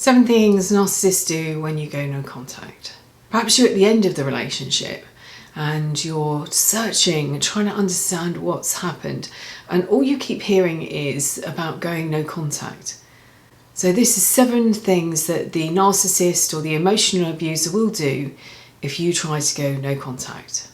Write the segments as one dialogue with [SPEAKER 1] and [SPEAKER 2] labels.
[SPEAKER 1] 7 things narcissists do when you go no contact. Perhaps you're at the end of the relationship and you're searching, trying to understand what's happened, and all you keep hearing is about going no contact. So this is 7 things that the narcissist or the emotional abuser will do if you try to go no contact.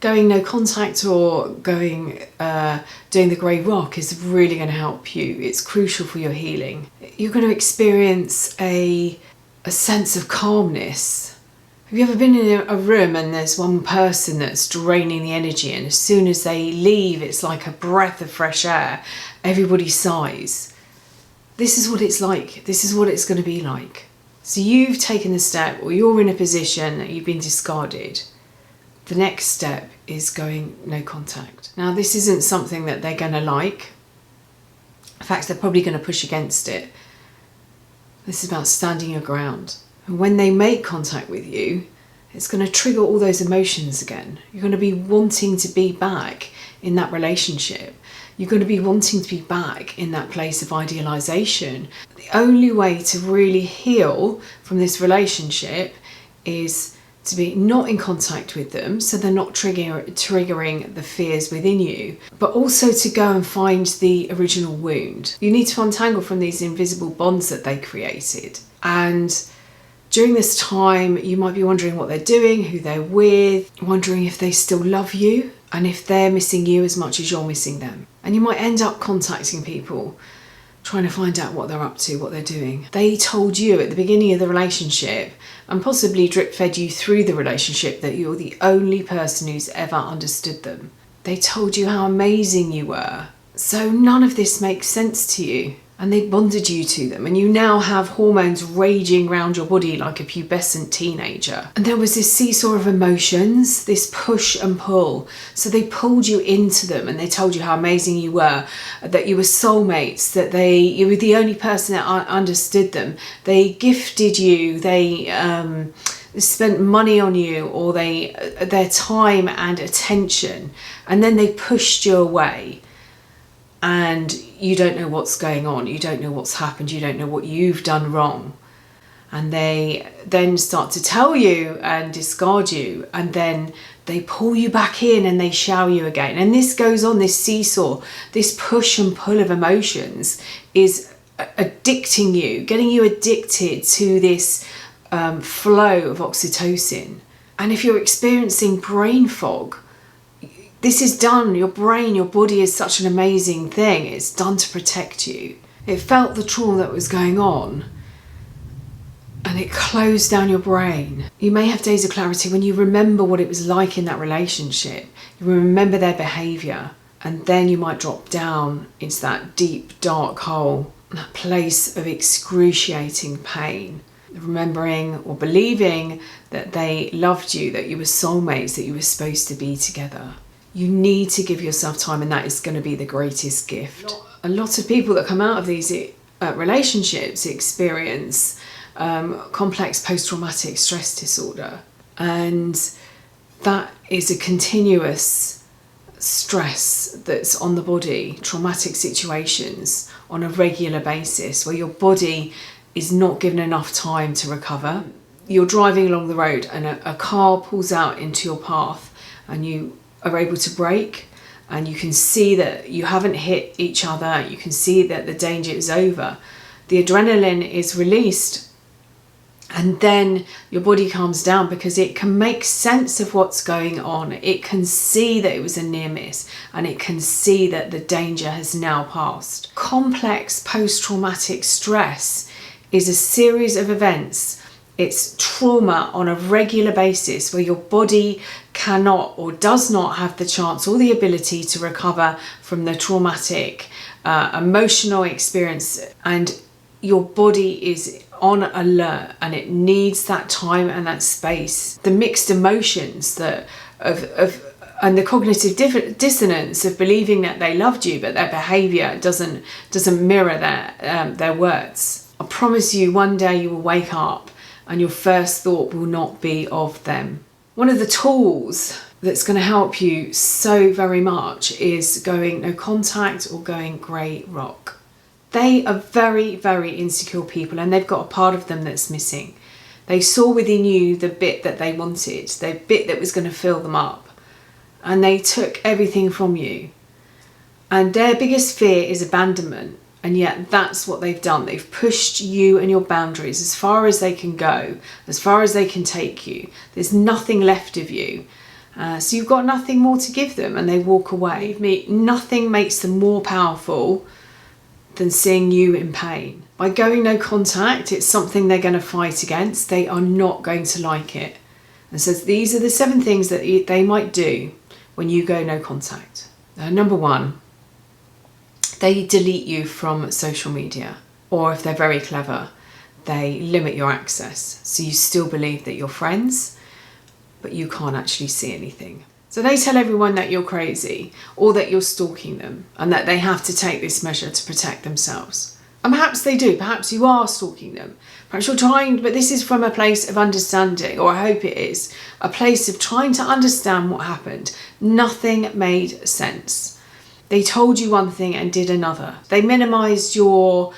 [SPEAKER 1] Going no contact or doing the grey rock is really going to help you. It's crucial for your healing. You're going to experience a sense of calmness. Have you ever been in a room and there's one person that's draining the energy, and as soon as they leave it's like a breath of fresh air? Everybody sighs. This is what it's like. This is what it's going to be like. So you've taken the step, or you're in a position that you've been discarded. The next step is going no contact. Now, this isn't something that they're going to like. In fact, they're probably going to push against it. This is about standing your ground. And when they make contact with you, it's going to trigger all those emotions again. You're going to be wanting to be back in that relationship. You're going to be wanting to be back in that place of idealization. The only way to really heal from this relationship is to be not in contact with them, so they're not triggering the fears within you, but also to go and find the original wound. You need to untangle from these invisible bonds that they created. And during this time, you might be wondering what they're doing, who they're with, wondering if they still love you, and if they're missing you as much as you're missing them. And you might end up contacting people, trying to find out what they're up to, what they're doing. They told you at the beginning of the relationship, and possibly drip fed you through the relationship, that you're the only person who's ever understood them. They told you how amazing you were. So none of this makes sense to you. And they bonded you to them, and you now have hormones raging around your body like a pubescent teenager. And there was this seesaw of emotions, this push and pull. So they pulled you into them, and they told you how amazing you were, that you were soulmates, that you were the only person that understood them. They gifted you, they spent money on you, or their time and attention, and then they pushed you away. And you don't know what's going on, you don't know what's happened, you don't know what you've done wrong. And they then start to tell you and discard you, and then they pull you back in and they shower you again. And this goes on, this seesaw, this push and pull of emotions is addicting you, getting you addicted to this flow of oxytocin. And if you're experiencing brain fog, this is done. Your brain, your body is such an amazing thing. It's done to protect you. It felt the trauma that was going on, and it closed down your brain. You may have days of clarity when you remember what it was like in that relationship. You remember their behaviour, and then you might drop down into that deep, dark hole, that place of excruciating pain. Remembering or believing that they loved you, that you were soulmates, that you were supposed to be together. You need to give yourself time, and that is going to be the greatest gift. A lot of people that come out of these relationships experience complex post-traumatic stress disorder, and that is a continuous stress that's on the body, traumatic situations on a regular basis where your body is not given enough time to recover. You're driving along the road and a car pulls out into your path, and you are able to brake, and you can see that you haven't hit each other, you can see that the danger is over. The adrenaline is released, and then your body calms down because it can make sense of what's going on. It can see that it was a near miss, and it can see that the danger has now passed. Complex post-traumatic stress is a series of events. It's trauma on a regular basis where your body cannot or does not have the chance or the ability to recover from the traumatic emotional experience, and your body is on alert, and it needs that time and that space. The mixed emotions that and the cognitive dissonance of believing that they loved you but their behaviour doesn't mirror their words. I promise you, one day you will wake up and your first thought will not be of them. One of the tools that's going to help you so very much is going no contact or going grey rock. They are very, very insecure people, and they've got a part of them that's missing. They saw within you the bit that they wanted, the bit that was going to fill them up, and they took everything from you. And their biggest fear is abandonment, and yet that's what they've done. They've pushed you and your boundaries as far as they can go, as far as they can take you. There's nothing left of you. So you've got nothing more to give them, and they walk away. Believe me, nothing makes them more powerful than seeing you in pain. By going no contact, it's something they're going to fight against. They are not going to like it. And so these are the 7 things that they might do when you go no contact. Number 1, they delete you from social media. Or if they're very clever, they limit your access. So you still believe that you're friends, but you can't actually see anything. So they tell everyone that you're crazy, or that you're stalking them, and that they have to take this measure to protect themselves. And perhaps they do, perhaps you are stalking them. Perhaps you're trying, but this is from a place of understanding, or I hope it is, a place of trying to understand what happened. Nothing made sense. They told you one thing and did another. They minimised your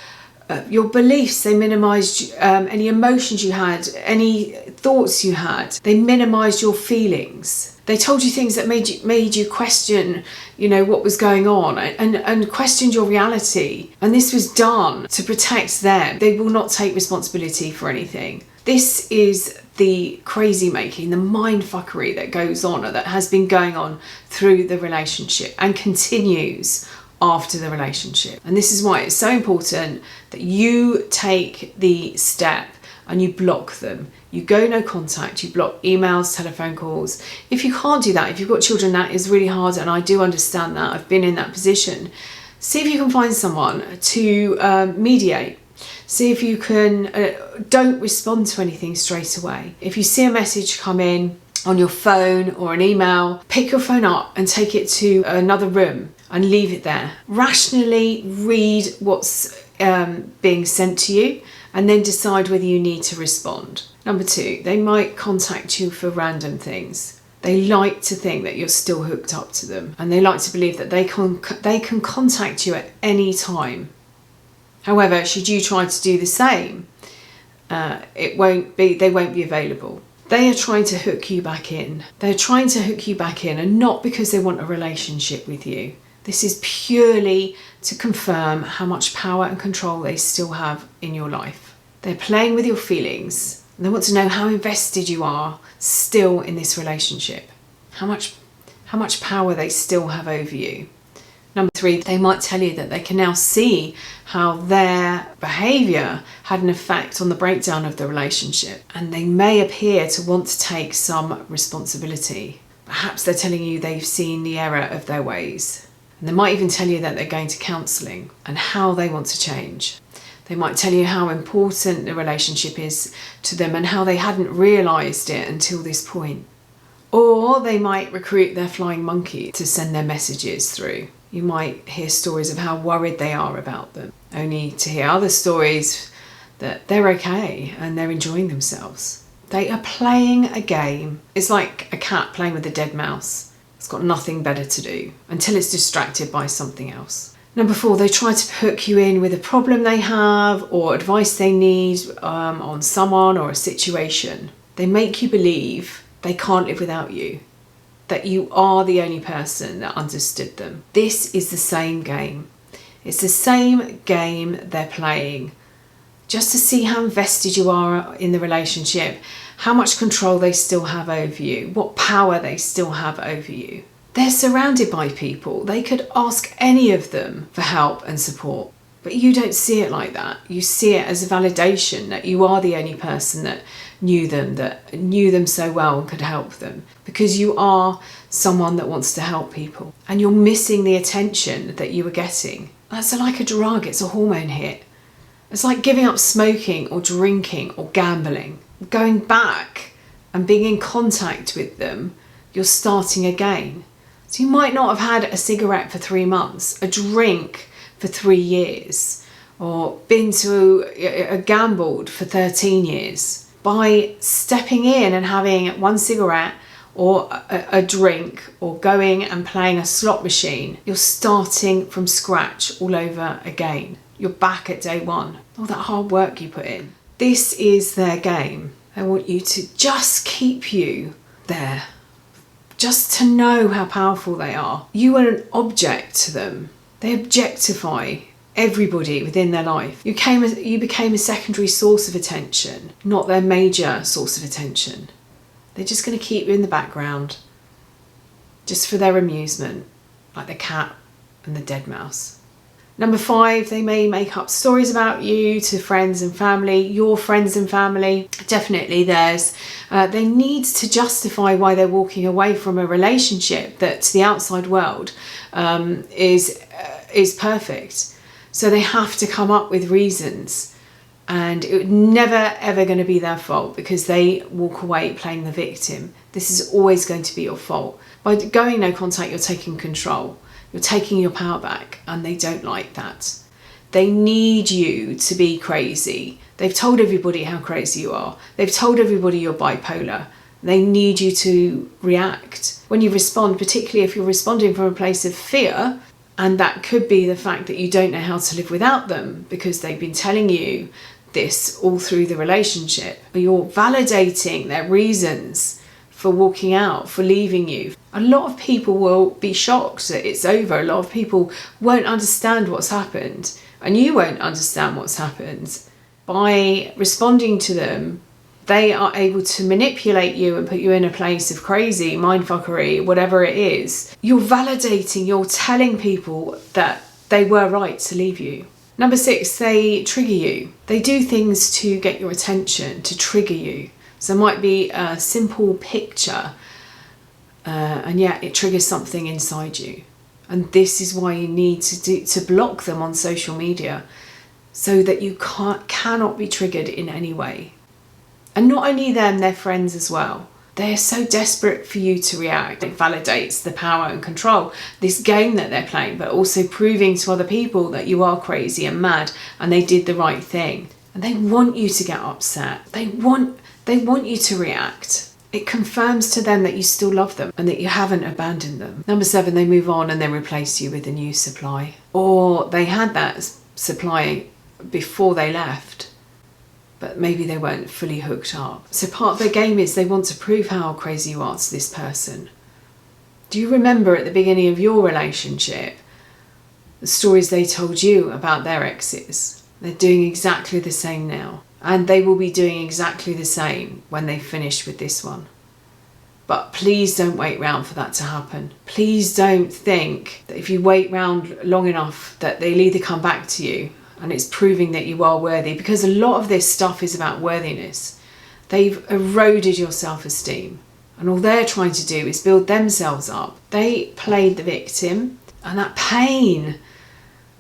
[SPEAKER 1] beliefs, they minimised any emotions you had, any thoughts you had. They minimised your feelings. They told you things that made you question, what was going on, and questioned your reality. And this was done to protect them. They will not take responsibility for anything. This is the crazy making, the mind fuckery that goes on, or that has been going on through the relationship and continues after the relationship. And this is why it's so important that you take the step and you block them. You go no contact, you block emails, telephone calls. If you can't do that, if you've got children, that is really hard, and I do understand that. I've been in that position. See if you can find someone to mediate. See if you can, don't respond to anything straight away. If you see a message come in on your phone or an email, pick your phone up and take it to another room and leave it there. Rationally read what's being sent to you, and then decide whether you need to respond. Number 2, they might contact you for random things. They like to think that you're still hooked up to them, and they like to believe that they can contact you at any time. However, should you try to do the same, they won't be available. They are trying to hook you back in. They're trying to hook you back in, and not because they want a relationship with you. This is purely to confirm how much power and control they still have in your life. They're playing with your feelings, and they want to know how invested you are still in this relationship. How much power they still have over you. Number 3, they might tell you that they can now see how their behaviour had an effect on the breakdown of the relationship, and they may appear to want to take some responsibility. Perhaps they're telling you they've seen the error of their ways. And they might even tell you that they're going to counselling and how they want to change. They might tell you how important the relationship is to them and how they hadn't realised it until this point. Or they might recruit their flying monkey to send their messages through. You might hear stories of how worried they are about them, only to hear other stories that they're okay and they're enjoying themselves. They are playing a game. It's like a cat playing with a dead mouse. It's got nothing better to do until it's distracted by something else. Number 4, they try to hook you in with a problem they have or advice they need on someone or a situation. They make you believe they can't live without you, that you are the only person that understood them. This is the same game. It's the same game they're playing, just to see how invested you are in the relationship, how much control they still have over you, what power they still have over you. They're surrounded by people. They could ask any of them for help and support, but you don't see it like that. You see it as a validation that you are the only person that knew them so well and could help them, because you are someone that wants to help people, and you're missing the attention that you were getting. That's like a drug. It's a hormone hit. It's like giving up smoking or drinking or gambling. Going back and being in contact with them, you're starting again. So you might not have had a cigarette for 3 months, a drink for 3 years, or been to a gambled for 13 years. By stepping in and having one cigarette or a drink or going and playing a slot machine, you're starting from scratch all over again. You're back at day one. All that hard work you put in. This is their game. They want you to just keep you there, just to know how powerful they are. You are an object to them. They objectify everybody within their life. You became a secondary source of attention, not their major source of attention. They're just going to keep you in the background, just for their amusement, like the cat and the dead mouse. Number 5, they may make up stories about you to friends and family, your friends and family, definitely theirs. They need to justify why they're walking away from a relationship that to the outside world is perfect. So they have to come up with reasons, and it's never ever going to be their fault because they walk away playing the victim. This is always going to be your fault. By going no contact, you're taking control. You're taking your power back, and they don't like that. They need you to be crazy. They've told everybody how crazy you are. They've told everybody you're bipolar. They need you to react. When you respond, particularly if you're responding from a place of fear, and that could be the fact that you don't know how to live without them because they've been telling you this all through the relationship. You're validating their reasons for walking out, for leaving you. A lot of people will be shocked that it's over. A lot of people won't understand what's happened, and you won't understand what's happened. By responding to them, they are able to manipulate you and put you in a place of crazy, mindfuckery, whatever it is. You're validating, you're telling people that they were right to leave you. Number 6, they trigger you. They do things to get your attention, to trigger you. So it might be a simple picture, and yet it triggers something inside you. And this is why you need to block them on social media, so that you cannot be triggered in any way. And not only them, their friends as well. They are so desperate for you to react. It validates the power and control, this game that they're playing, but also proving to other people that you are crazy and mad and they did the right thing. And they want you to get upset. They want you to react. It confirms to them that you still love them and that you haven't abandoned them. Number 7, they move on and then replace you with a new supply. Or they had that supply before they left, but maybe they weren't fully hooked up. So part of their game is they want to prove how crazy you are to this person. Do you remember at the beginning of your relationship the stories they told you about their exes? They're doing exactly the same now. And they will be doing exactly the same when they finish with this one. But please don't wait round for that to happen. Please don't think that if you wait round long enough that they'll either come back to you and it's proving that you are worthy, because a lot of this stuff is about worthiness. They've eroded your self-esteem, and all they're trying to do is build themselves up. They played the victim, and that pain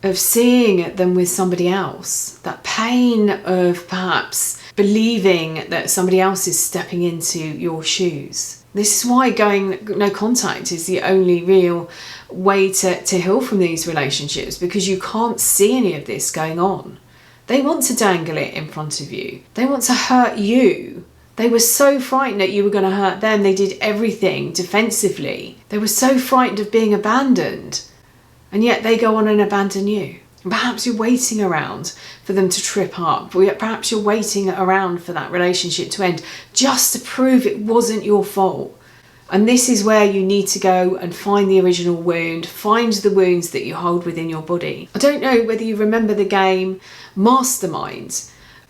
[SPEAKER 1] of seeing them with somebody else, that pain of perhaps believing that somebody else is stepping into your shoes. This is why going no contact is the only real way to heal from these relationships, because you can't see any of this going on. They want to dangle it in front of you. They want to hurt you. They were so frightened that you were going to hurt them. They did everything defensively. They were so frightened of being abandoned. And yet they go on and abandon you. Perhaps you're waiting around for them to trip up. Perhaps you're waiting around for that relationship to end just to prove it wasn't your fault. And this is where you need to go and find the original wound, find the wounds that you hold within your body. I don't know whether you remember the game Mastermind.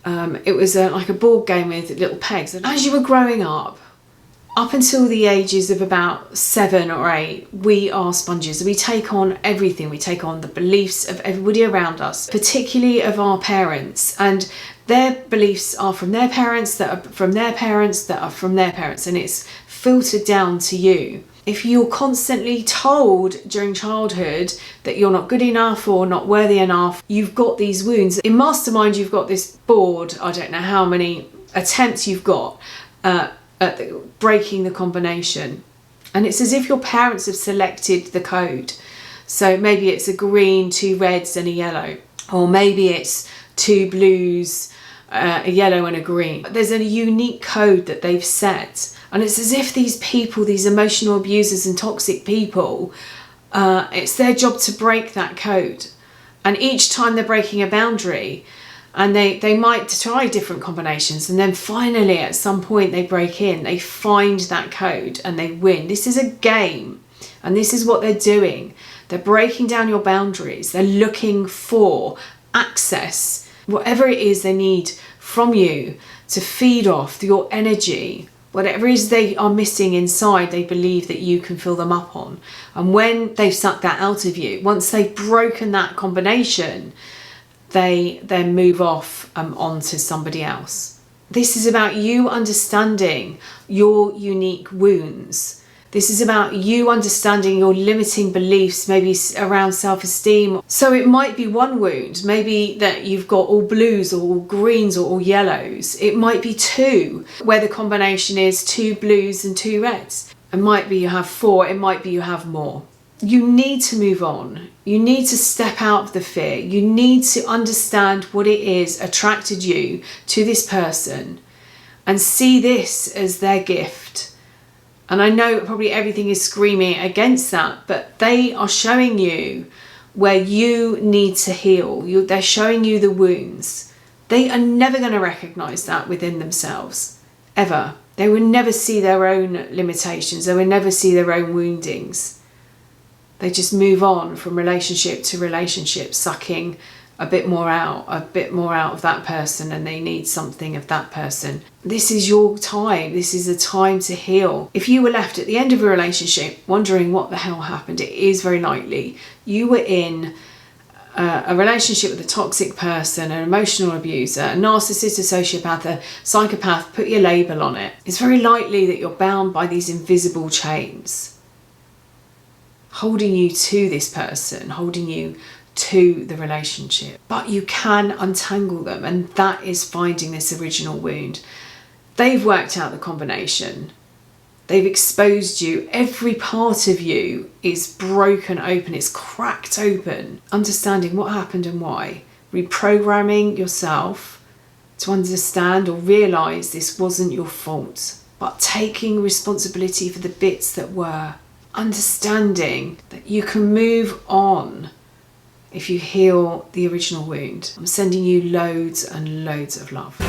[SPEAKER 1] It was like a board game with little pegs. And as you were growing up until the ages of about 7 or 8, we are sponges. We take on everything. We take on the beliefs of everybody around us, particularly of our parents. And their beliefs are from their parents, that are from their parents, that are from their parents. And it's filtered down to you. If you're constantly told during childhood that you're not good enough or not worthy enough, you've got these wounds. In Mastermind, you've got this board. I don't know how many attempts you've got at breaking the combination. And it's as if your parents have selected the code. So maybe it's a green, 2 reds and a yellow. Or maybe it's 2 blues, a yellow and a green. There's a unique code that they've set. And it's as if these people, these emotional abusers and toxic people, it's their job to break that code. And each time they're breaking a boundary, and they might try different combinations, and then finally at some point they break in, they find that code and they win. This is a game, and this is what they're doing. They're breaking down your boundaries. They're looking for access, whatever it is they need from you to feed off your energy. Whatever it is they are missing inside, they believe that you can fill them up on. And when they've sucked that out of you, once they've broken that combination, they then move off onto somebody else. This is about you understanding your unique wounds. This is about you understanding your limiting beliefs, maybe around self-esteem. So it might be one wound, maybe that you've got all blues or all greens or all yellows. It might be 2, where the combination is 2 blues and 2 reds. It might be you have 4, it might be you have more. You need to move on. You need to step out of the fear. You need to understand what it is attracted you to this person and see this as their gift. And I know probably everything is screaming against that, but they are showing you where you need to heal. They're showing you the wounds. They are never going to recognize that within themselves, ever. They will never see their own limitations. They will never see their own woundings. They just move on from relationship to relationship, sucking a bit more out of that person, and they need something of that person. This is your time. This is a time to heal. If you were left at the end of a relationship wondering what the hell happened, it is very likely you were in a relationship with a toxic person, an emotional abuser, a narcissist, a sociopath, a psychopath, put your label on it. It's very likely that you're bound by these invisible chains holding you to this person, holding you to the relationship. But you can untangle them, and that is finding this original wound. They've worked out the combination. They've exposed you. Every part of you is broken open. It's cracked open. Understanding what happened and why. Reprogramming yourself to understand or realise this wasn't your fault. But taking responsibility for the bits that were. Understanding that you can move on if you heal the original wound. I'm sending you loads and loads of love.